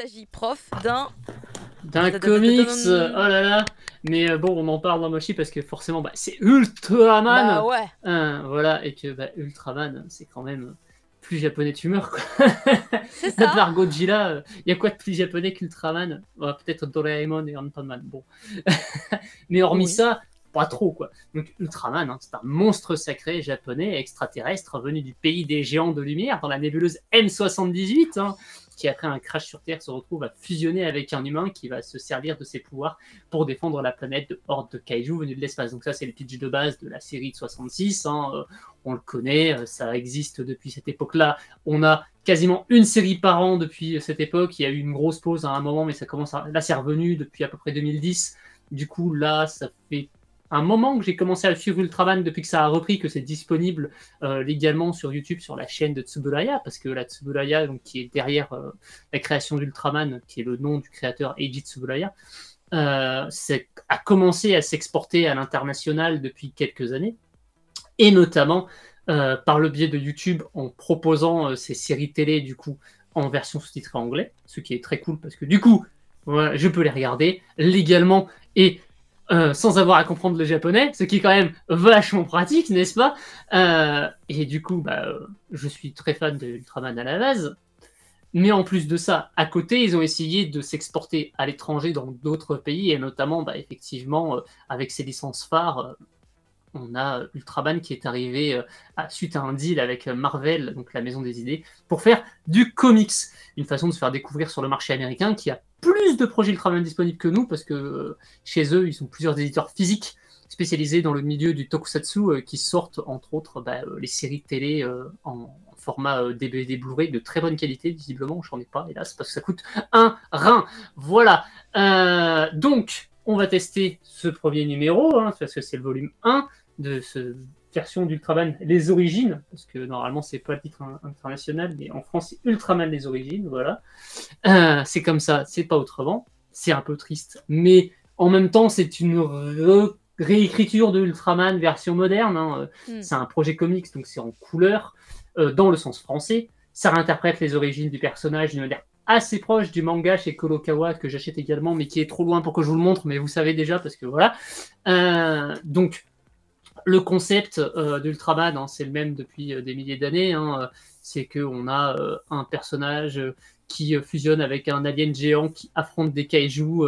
s'agit, prof, d'un comics, oh là là. Mais bon, on en parle dans Moshi parce que forcément, c'est Ultraman. Bah ouais. Voilà, et que Ultraman, c'est quand même plus japonais tu meurs, quoi. C'est À ça. part Godzilla, il y a quoi de plus japonais qu'Ultraman? Peut-être Doraemon et Ant-Man, bon. Mais hormis Oui. ça, pas trop, quoi. Donc Ultraman, hein, c'est un monstre sacré japonais, extraterrestre, venu du pays des géants de lumière, dans la nébuleuse M78, hein, qui après un crash sur Terre se retrouve à fusionner avec un humain qui va se servir de ses pouvoirs pour défendre la planète de hordes de kaiju venus de l'espace. Donc ça, c'est le pitch de base de la série de 66, hein, on le connaît, ça existe depuis cette époque-là. On a quasiment une série par an depuis cette époque. Il y a eu une grosse pause à un moment, mais ça commence à... là, c'est revenu depuis à peu près 2010. Du coup, là, ça fait un moment que j'ai commencé à le suivre Ultraman depuis que ça a repris, que c'est disponible légalement sur YouTube, sur la chaîne de Tsuburaya, parce que la Tsuburaya, donc, qui est derrière la création d'Ultraman, qui est le nom du créateur Eiji Tsuburaya, a commencé à s'exporter à l'international depuis quelques années, et notamment par le biais de YouTube en proposant ces séries télé du coup en version sous-titrée anglais, ce qui est très cool parce que du coup je peux les regarder légalement et sans avoir à comprendre le japonais, ce qui est quand même vachement pratique, n'est-ce pas? Et du coup, je suis très fan de Ultraman à la base. Mais en plus de ça, à côté, ils ont essayé de s'exporter à l'étranger dans d'autres pays, et notamment, effectivement, avec ses licences phares, on a Ultraman qui est arrivé suite à un deal avec Marvel, donc la maison des idées, pour faire du comics. Une façon de se faire découvrir sur le marché américain qui a plus de projets Ultraman disponibles que nous, parce que chez eux, ils ont plusieurs éditeurs physiques spécialisés dans le milieu du tokusatsu qui sortent entre autres les séries télé en format DVD Blu-ray de très bonne qualité, visiblement, j'en ai pas, hélas, parce que ça coûte un rein. Voilà. Donc, on va tester ce premier numéro, hein, parce que c'est le volume 1 de cette version d'Ultraman Les Origines, parce que normalement c'est pas le titre international, mais en France c'est Ultraman Les Origines, voilà. C'est comme ça, c'est pas autrement, c'est un peu triste, mais en même temps c'est une réécriture de Ultraman version moderne, hein. C'est un projet comics, donc c'est en couleur, dans le sens français, ça réinterprète les origines du personnage d'une manière assez proche du manga chez Kolokawa que j'achète également, mais qui est trop loin pour que je vous le montre, mais vous savez déjà parce que voilà. Donc le concept d'Ultraman, hein, c'est le même depuis des milliers d'années. Hein, c'est qu'on a un personnage qui fusionne avec un alien géant qui affronte des kaijus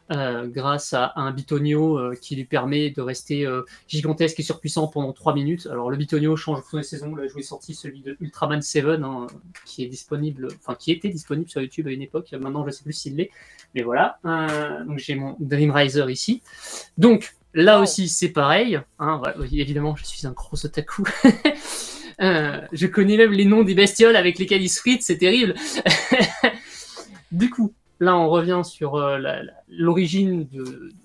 grâce à un bitonio qui lui permet de rester gigantesque et surpuissant pendant 3 minutes. Alors le bitonio change au fond des saisons. Là, je vous ai sorti celui de Ultraman 7, hein, qui est disponible, enfin qui était disponible sur YouTube à une époque. Maintenant, je ne sais plus s'il l'est. Mais voilà. Donc j'ai mon Dream Riser ici. Donc là aussi, c'est pareil. Hein, voilà, évidemment, je suis un gros otaku. Je connais même les noms des bestioles avec lesquelles ils se fritent, c'est terrible. Du coup, là, on revient sur l'origine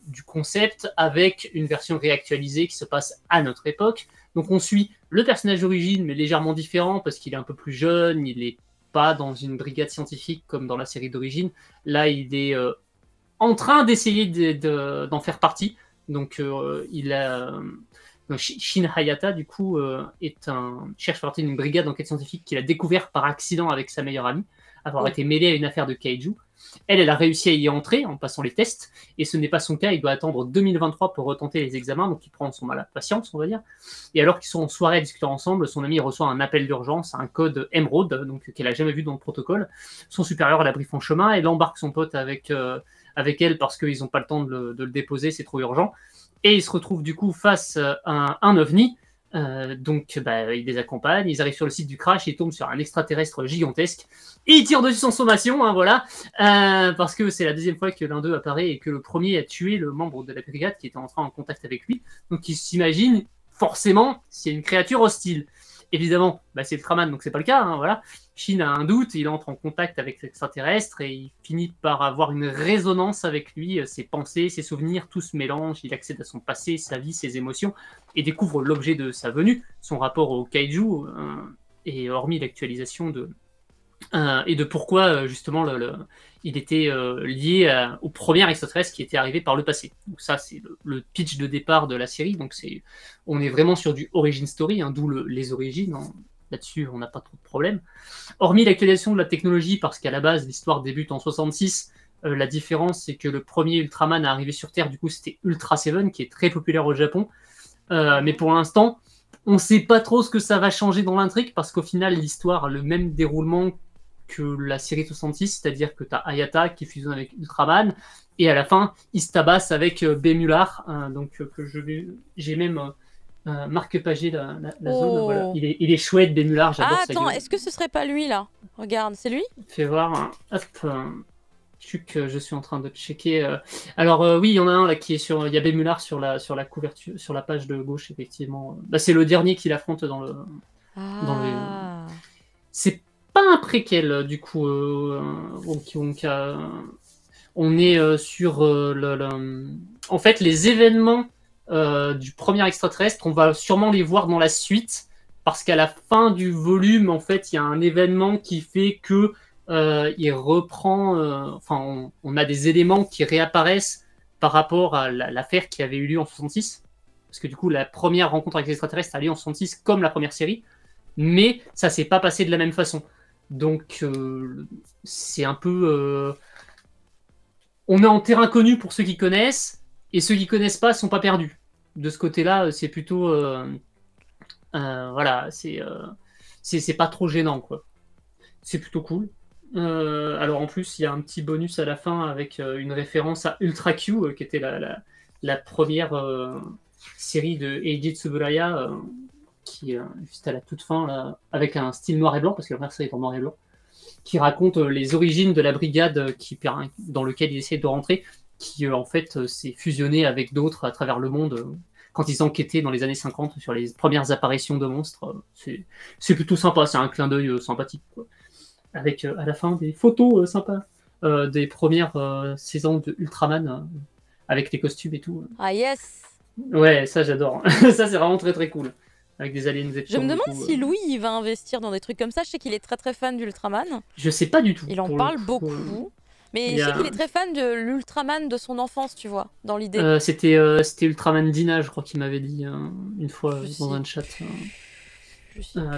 du concept avec une version réactualisée qui se passe à notre époque. Donc, on suit le personnage d'origine, mais légèrement différent parce qu'il est un peu plus jeune, il n'est pas dans une brigade scientifique comme dans la série d'origine. Là, il est en train d'essayer d'en faire partie. Donc, il a... Shin Hayata, du coup, cherche partie d'une brigade d'enquête scientifique qu'il a découvert par accident avec sa meilleure amie, avoir été mêlée à une affaire de kaiju. Elle a réussi à y entrer en passant les tests, et ce n'est pas son cas, il doit attendre 2023 pour retenter les examens, donc il prend son mal à patience, on va dire. Et alors qu'ils sont en soirée à discuter ensemble, son ami reçoit un appel d'urgence, un code Emerald, donc qu'elle n'a jamais vu dans le protocole. Son supérieur la briefe en chemin, elle embarque son pote avec elle parce qu'ils n'ont pas le temps de le déposer, c'est trop urgent. Et ils se retrouvent du coup face à un ovni. Donc ils les accompagnent, ils arrivent sur le site du crash, ils tombent sur un extraterrestre gigantesque, et ils tirent dessus sans sommation, hein, voilà, parce que c'est la deuxième fois que l'un d'eux apparaît et que le premier a tué le membre de la brigade qui était entré en contact avec lui, donc ils s'imaginent forcément s'il y a une créature hostile. Évidemment, c'est Ultraman, donc c'est pas le cas, hein, voilà. Shin a un doute, il entre en contact avec l'extraterrestre et il finit par avoir une résonance avec lui, ses pensées, ses souvenirs, tout se mélange, il accède à son passé, sa vie, ses émotions, et découvre l'objet de sa venue, son rapport au kaiju, et hormis l'actualisation et de pourquoi justement il était lié au premier extraterrestre qui était arrivé par le passé. Donc ça, c'est le pitch de départ de la série, donc on est vraiment sur du origin story, hein, d'où les origines, hein. là-dessus, on n'a pas trop de problème. Hormis l'actualisation de la technologie, parce qu'à la base, l'histoire débute en 66, la différence, c'est que le premier Ultraman à arriver sur Terre, du coup, c'était Ultra Seven, qui est très populaire au Japon. Mais pour l'instant, on ne sait pas trop ce que ça va changer dans l'intrigue, parce qu'au final, l'histoire a le même déroulement que la série 66, c'est-à-dire que tu as Hayata qui fusionne avec Ultraman, et à la fin, il se tabasse avec Bémulard, donc j'ai même marque-pagé la zone. Voilà. Il est chouette, Bémulard, j'adore sa gueule. Attends, est-ce que ce serait pas lui là? Regarde, c'est lui? Fais voir, hop, je suis en train de checker. Alors oui, il y en a un là qui est sur. Il y a Bémulard sur la couverture, sur la page de gauche, effectivement. Bah, c'est le dernier qu'il affronte dans le. C'est pas un préquel, du coup. Donc, on est sur en fait, les événements du premier extraterrestre, on va sûrement les voir dans la suite, parce qu'à la fin du volume, en fait, il y a un événement qui fait que il reprend. Enfin, on a des éléments qui réapparaissent par rapport à l'affaire qui avait eu lieu en 66. Parce que du coup, la première rencontre avec les extraterrestres a lieu en 66, comme la première série. Mais ça s'est pas passé de la même façon. Donc, c'est un peu. On est en terrain connu pour ceux qui connaissent, et ceux qui connaissent pas sont pas perdus. De ce côté-là, c'est plutôt. Voilà, c'est pas trop gênant, quoi. C'est plutôt cool. Alors en plus, il y a un petit bonus à la fin avec une référence à Ultra Q, qui était la première série de Eiji Tsuburaya, qui juste à la toute fin, là, avec un style noir et blanc, parce que la première série est en noir et blanc, qui raconte les origines de la brigade dans lequel il essaie de rentrer, qui en fait s'est fusionné avec d'autres à travers le monde quand ils enquêtaient dans les années 50 sur les premières apparitions de monstres. C'est plutôt sympa, c'est un clin d'œil sympathique, quoi. Avec à la fin des photos sympas des premières saisons de Ultraman avec les costumes et tout. Ah yes. Ouais, ça j'adore. Ça c'est vraiment très très cool. Avec des aliens Je me demande si Louis il va investir dans des trucs comme ça. Je sais qu'il est très très fan d'Ultraman. Je sais pas du tout. Il en parle beaucoup. Mais je sais qu'il est très fan de l'Ultraman de son enfance, tu vois, dans l'idée. C'était Ultraman Dina, je crois qu'il m'avait dit une fois dans un chat.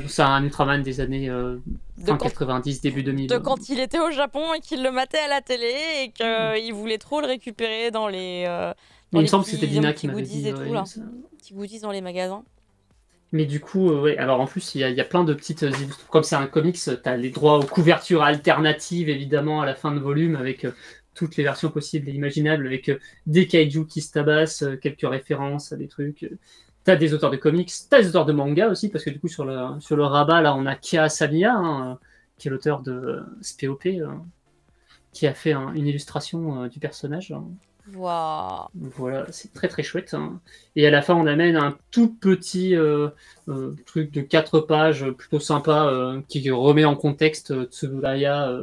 C'est un Ultraman des années fin 90, début 2000. De quand il était au Japon et qu'il le matait à la télé et qu'il voulait trop le récupérer dans les. Mais il me semble que c'était Dina qui m'avait dit. Petits goodies dans les magasins. Mais du coup, ouais, alors en plus, il y a plein de petites illustrations. Comme c'est un comics, tu as les droits aux couvertures alternatives, évidemment, à la fin de volume, avec toutes les versions possibles et imaginables, avec des kaiju qui se tabassent, quelques références à des trucs. T'as des auteurs de comics, t'as des auteurs de manga aussi, parce que du coup, sur le rabat, là, on a Kia Samiya, qui est l'auteur de SPOP, qui a fait une illustration du personnage. Wow. Voilà, c'est très très chouette. Et à la fin, on amène un tout petit truc de 4 pages, plutôt sympa, qui remet en contexte Tsuburaya,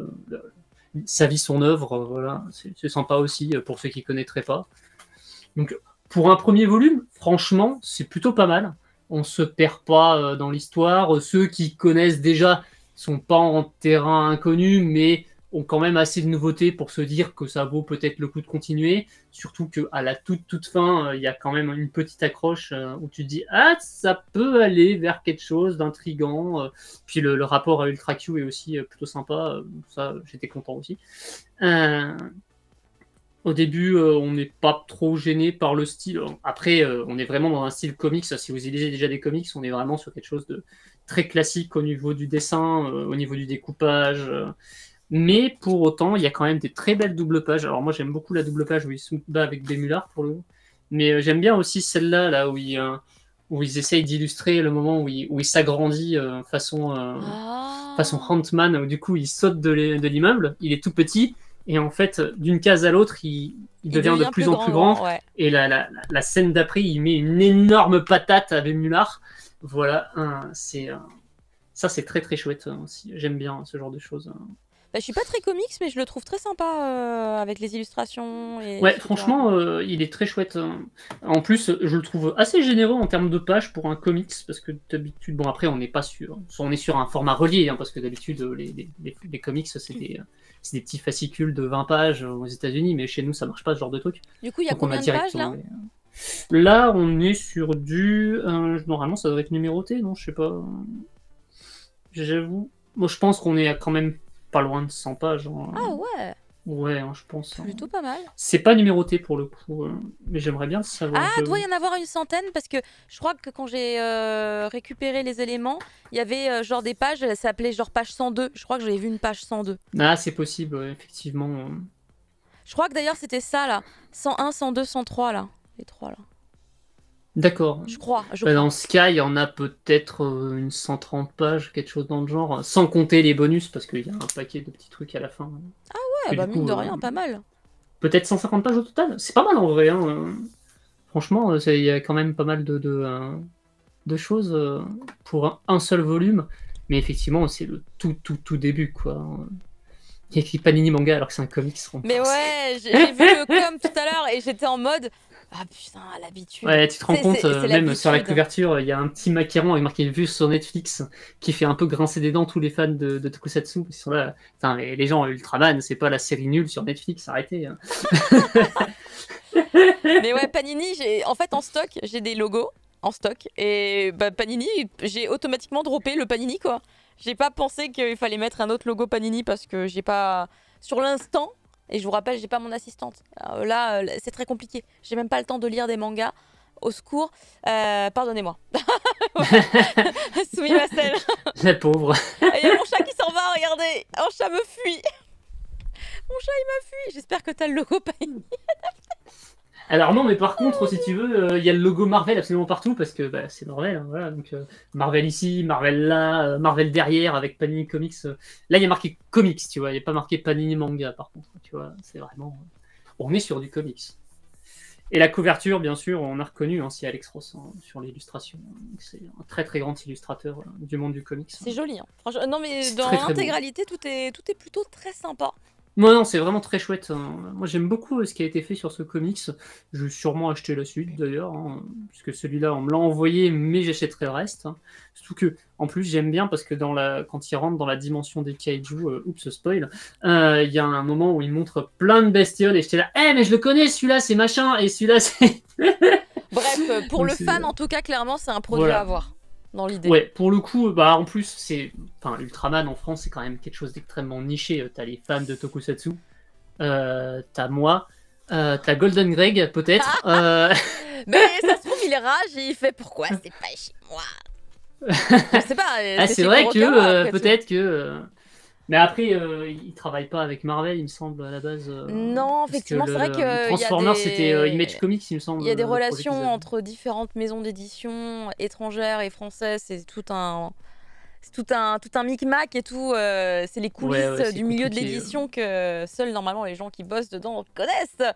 sa vie, son œuvre. Voilà, c'est sympa aussi pour ceux qui ne connaîtraient pas. Donc, pour un premier volume, franchement, c'est plutôt pas mal. On se perd pas dans l'histoire. Ceux qui connaissent déjà sont pas en terrain inconnu, mais ont quand même assez de nouveautés pour se dire que ça vaut peut-être le coup de continuer. Surtout qu'à la toute fin, il y a quand même une petite accroche où tu te dis « Ah, ça peut aller vers quelque chose d'intriguant. » Puis le rapport à Ultra Q est aussi plutôt sympa. Ça, j'étais content aussi. Au début, on n'est pas trop gêné par le style. Après, on est vraiment dans un style comics. Si vous lisez déjà des comics, on est vraiment sur quelque chose de très classique au niveau du dessin, au niveau du découpage. Mais pour autant, il y a quand même des très belles doubles pages. Alors moi, j'aime beaucoup la double page où il se bat avec Bémulard pour le coup. Mais j'aime bien aussi celle-là, là, où ils essayent d'illustrer le moment où il s'agrandit façon Ant-Man, où du coup, il saute de l'immeuble. Il est tout petit. Et en fait, d'une case à l'autre, il devient de plus en plus grand. Ouais. Et la scène d'après, il met une énorme patate à Bémulard. Voilà, ça c'est très très chouette aussi. J'aime bien ce genre de choses. Bah, je suis pas très comics, mais je le trouve très sympa avec les illustrations. Ouais, franchement, il est très chouette. En plus, je le trouve assez généreux en termes de pages pour un comics, parce que d'habitude, bon après, on n'est pas sûr. On est sur un format relié, parce que d'habitude, les comics, c'est des petits fascicules de 20 pages aux États-Unis, mais chez nous, ça marche pas ce genre de truc. Du coup, il y a combien de pages là ? Là, on est sur du. Normalement, ça devrait être numéroté, non ? Je sais pas. j'avoue. Moi, je pense qu'on est quand même pas loin de 100 pages. Hein. Ah ouais, Ouais, hein, je pense. Hein. plutôt pas mal. C'est pas numéroté pour le coup, mais j'aimerais bien le savoir. Ah, doit y en avoir une centaine parce que je crois que quand j'ai récupéré les éléments, il y avait genre des pages, ça s'appelait genre page 102. Je crois que j'avais vu une page 102. Ah, c'est possible, ouais, effectivement. Je crois que d'ailleurs c'était ça là. 101, 102, 103 là. Les trois là. D'accord. Je crois. Dans Sky, il y en a peut-être une 130 pages, quelque chose dans le genre, sans compter les bonus, parce qu'il y a un paquet de petits trucs à la fin. Ah ouais, bah mine de rien, pas mal. Peut-être 150 pages au total. C'est pas mal en vrai. Hein. Franchement, il y a quand même pas mal de choses pour un seul volume. Mais effectivement, c'est le tout début, quoi. Il y a écrit Panini Manga alors que c'est un comics. Mais ouais, j'ai vu le com tout à l'heure et j'étais en mode... Ah putain, l'habitude. Ouais, tu te rends compte, même sur la couverture, il y a un petit macaron avec marqué Vu sur Netflix qui fait un peu grincer des dents tous les fans de Tokusatsu. Ils sont là. Putain, mais les gens, Ultraman, c'est pas la série nulle sur Netflix, arrêtez. Hein. Mais ouais, Panini, en fait en stock, j'ai des logos en stock. Et bah, Panini, j'ai automatiquement droppé le Panini quoi. J'ai pas pensé qu'il fallait mettre un autre logo Panini parce que j'ai pas. Sur l'instant. Et je vous rappelle, j'ai pas mon assistante. Alors là, c'est très compliqué. J'ai même pas le temps de lire des mangas. Au secours. Pardonnez-moi. Soumis Marcel. La pauvre. Il y a mon chat qui s'en va, regardez. Mon chat me fuit. Mon chat, il m'a fui. J'espère que t'as le logo Panini. Alors non, mais par contre, si tu veux, il y a le logo Marvel absolument partout, parce que bah, c'est Marvel, hein, voilà, donc Marvel ici, Marvel là, Marvel derrière, avec Panini Comics. Là, il y a marqué Comics, tu vois, il n'y a pas marqué Panini Manga, par contre, tu vois, c'est vraiment... On est sur du comics. Et la couverture, bien sûr, on a reconnu, hein, c'est Alex Ross hein, sur l'illustration. C'est un très très grand illustrateur du monde du comics. C'est joli, hein. Franchement, non mais dans l'intégralité, tout est plutôt très sympa. Non, c'est vraiment très chouette. Hein. Moi, j'aime beaucoup ce qui a été fait sur ce comics. Je vais sûrement acheter la suite, d'ailleurs, hein, puisque celui-là, on me l'a envoyé, mais j'achèterai le reste. Hein. Surtout que, en plus, j'aime bien parce que quand il rentre dans la dimension des kaiju, oups, spoil, il y a un moment où il montre plein de bestioles et j'étais là, mais je le connais, celui-là, c'est machin, et celui-là, c'est... Bref, pour le fan, en tout cas, clairement, c'est un produit à avoir. Dans l'idée. Ouais, pour le coup, bah en plus, Ultraman en France, c'est quand même quelque chose d'extrêmement niché. T'as les fans de Tokusatsu, t'as moi, t'as Golden Greg, peut-être. Mais ça se trouve, il rage et il fait pourquoi c'est pas chez moi. Je sais pas. C'est vrai que peut-être que. Mais après, ils travaillent pas avec Marvel, il me semble, à la base. Non, effectivement, c'est vrai que. Transformers, c'était Image Comics, il me semble. Il y a des relations entre différentes maisons d'édition étrangères et françaises, c'est tout un micmac et tout. C'est les coulisses du milieu de l'édition que seuls, normalement, les gens qui bossent dedans connaissent.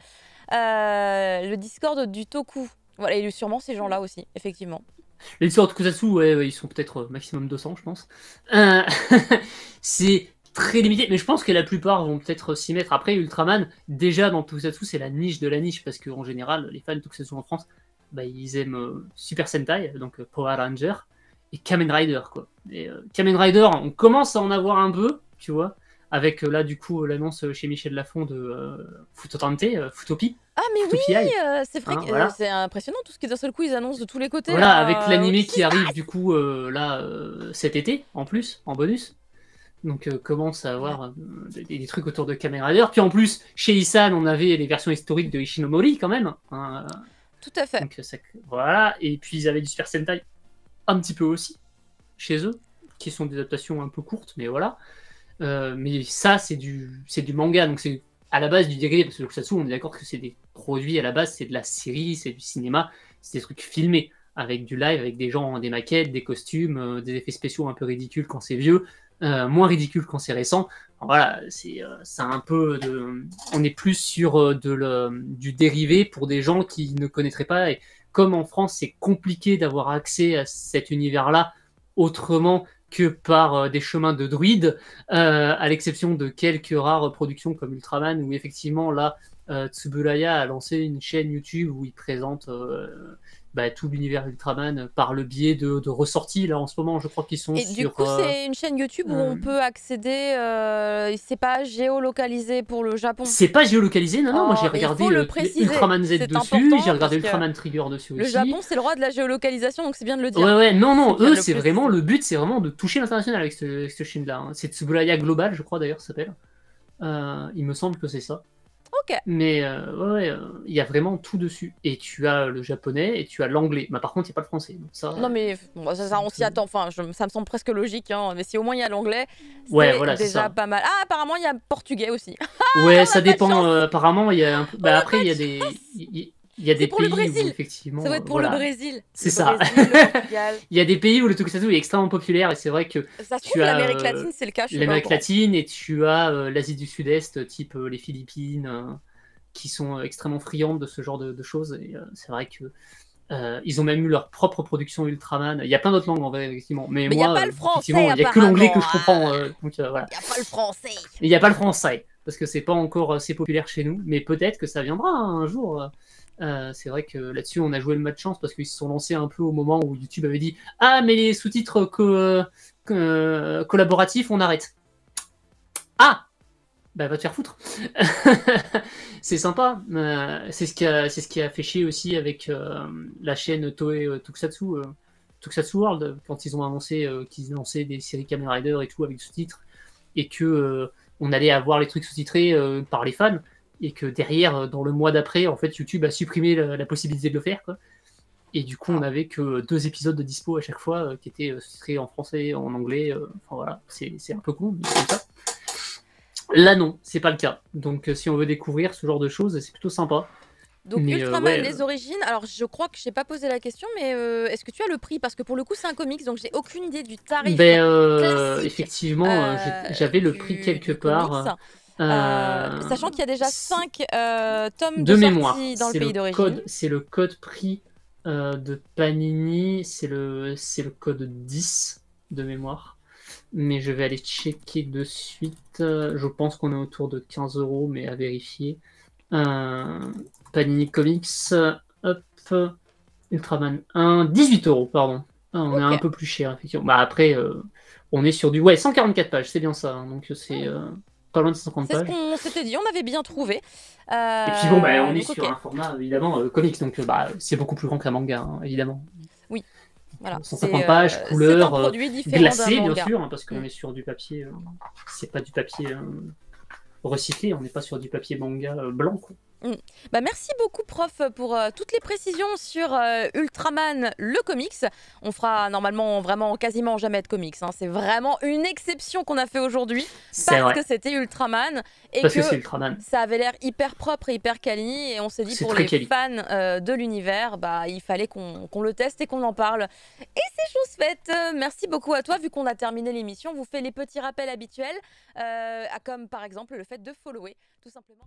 Le Discord du Toku. Voilà, et sûrement ces gens-là aussi, effectivement. Les éditeurs de Tokusatsu, ils sont peut-être maximum 200, je pense. C'est très limité, mais je pense que la plupart vont peut-être s'y mettre. Après, Ultraman, déjà dans Tokusatsu, c'est la niche de la niche, parce qu'en général, les fans de Tokusatsu en France, ils aiment Super Sentai, donc Power Ranger, et Kamen Rider, quoi. Et Kamen Rider, on commence à en avoir un peu, tu vois, avec là, du coup, l'annonce chez Michel Lafon de Futopie. Ah mais oui, c'est vrai que voilà. C'est impressionnant tout ce qui d'un seul coup ils annoncent de tous les côtés. Voilà, avec l'animé qui arrive du coup cet été, en plus, en bonus. Donc commence à avoir des trucs autour de Kamen Rider. Puis en plus, chez Issan, on avait les versions historiques de Ishinomori quand même. Hein. Tout à fait. Donc, voilà, et puis ils avaient du Super Sentai un petit peu aussi, chez eux, qui sont des adaptations un peu courtes, mais voilà. Mais ça, c'est du manga, donc c'est à la base du dérivé, parce que le Tokusatsu, on est d'accord que c'est des produits à la base, c'est de la série, c'est du cinéma, c'est des trucs filmés, avec du live, avec des gens, des maquettes, des costumes, des effets spéciaux un peu ridicules quand c'est vieux, moins ridicules quand c'est récent. Alors voilà, c'est un peu on est plus sur du dérivé pour des gens qui ne connaîtraient pas, et comme en France, c'est compliqué d'avoir accès à cet univers-là autrement que par des chemins de druides, à l'exception de quelques rares productions comme Ultraman, où effectivement, là, Tsuburaya a lancé une chaîne YouTube où il présente tout l'univers Ultraman par le biais de ressorties. Là, en ce moment, je crois qu'ils sont Et sur... du coup, c'est une chaîne YouTube où on peut accéder, c'est pas géolocalisé pour le Japon. C'est pas géolocalisé, non, moi j'ai mais il regardé faut le préciser, Ultraman Z c'est dessus, important j'ai regardé parce que Ultraman Trigger dessus le aussi. Japon, c'est le roi de la géolocalisation, donc c'est bien de le dire. Ouais, non, C'est bien eux, de c'est le vraiment, préciser. le but, c'est vraiment de toucher l'international avec ce chaîne-là. Hein. C'est Tsuburaya Global, je crois d'ailleurs, ça s'appelle. Il me semble que c'est ça. Ok. Mais il y a vraiment tout dessus. Et tu as le japonais et tu as l'anglais. Mais par contre, il n'y a pas le français. Donc ça, Non mais bon, ça on s'y attend, enfin ça me semble presque logique, hein. Mais si au moins il y a l'anglais, c'est ouais, voilà, c'est déjà ça. pas mal. Ah, apparemment il y a portugais aussi. Ouais, ça dépend. Apparemment, il y a un peu... après, il y a des... Il y a des pour le pays Brésil. où effectivement... Ça doit être pour voilà. le Brésil. C'est Le ça. Brésil, le Portugal. Il y a des pays où le tokusatsu est extrêmement populaire et c'est vrai que Ça se tu trouve as l'Amérique latine, c'est le cas. l'Amérique latine et tu as l'Asie du Sud-Est, type les Philippines, qui sont extrêmement friandes de ce genre de choses. Et c'est vrai que ils ont même eu leur propre production Ultraman. Il y a plein d'autres langues en vrai, effectivement. Mais il moi, n'y a pas le français, effectivement, il n'y a que l'anglais que je comprends. Donc voilà. Il n'y a pas le français. Il n'y a pas le français, parce que c'est pas encore assez populaire chez nous. Mais peut-être que ça viendra un jour. C'est vrai que là-dessus, on a joué le match chance parce qu'ils se sont lancés un peu au moment où YouTube avait dit « Ah, mais les sous-titres collaboratifs, on arrête. » Ah, bah va te faire foutre. C'est sympa. C'est ce qui a fait chier aussi avec la chaîne Toei Tokusatsu World, quand ils ont annoncé qu'ils lançaient des séries Kamen Rider et tout avec sous-titres, et que on allait avoir les trucs sous-titrés par les fans, et que derrière, dans le mois d'après, en fait, YouTube a supprimé la possibilité de le faire, quoi. Et du coup, on n'avait que 2 épisodes de dispo à chaque fois qui étaient sous-titrés en français, en anglais. Enfin voilà, c'est un peu con, mais c'est comme ça. Là, non, c'est pas le cas. Donc, si on veut découvrir ce genre de choses, c'est plutôt sympa. Donc, mais, Ultraman, les origines. Alors, je crois que je n'ai pas posé la question, mais est-ce que tu as le prix? Parce que pour le coup, c'est un comics, donc j'ai aucune idée du tarif classique. Effectivement, j'avais le prix quelque part. Sachant qu'il y a déjà 5 tomes de mémoire sortie dans le pays d'origine. C'est le code prix de Panini, c'est le code 10 de mémoire. Mais je vais aller checker de suite. Je pense qu'on est autour de 15 €, mais à vérifier. Panini Comics, hop, Ultraman 1, 18 €, pardon. On est un peu plus cher, effectivement. Bah après, on est sur du 144 pages, c'est bien ça. Hein, donc c'est pas loin de 150 pages. C'est ce qu'on s'était dit, on avait bien trouvé. Et puis bon, on est sur un format, évidemment, comics, donc c'est beaucoup plus grand qu'un manga, hein, évidemment. Oui. Voilà, 150 pages, couleurs, glacées bien sûr, hein, parce qu'on est sur du papier, c'est pas du papier recyclé, on n'est pas sur du papier manga blanc, quoi. Bah, merci beaucoup prof pour toutes les précisions sur Ultraman le comics. On fera normalement vraiment quasiment jamais de comics, hein. C'est vraiment une exception qu'on a fait aujourd'hui parce que c'était Ultraman et que Ultraman. Ça avait l'air hyper propre et hyper quali, et on s'est dit pour les fans de l'univers, bah, il fallait qu'on le teste et qu'on en parle. Et c'est chose faite. Merci beaucoup à toi. Vu qu'on a terminé l'émission, on vous fait les petits rappels habituels comme par exemple le fait de follower tout simplement.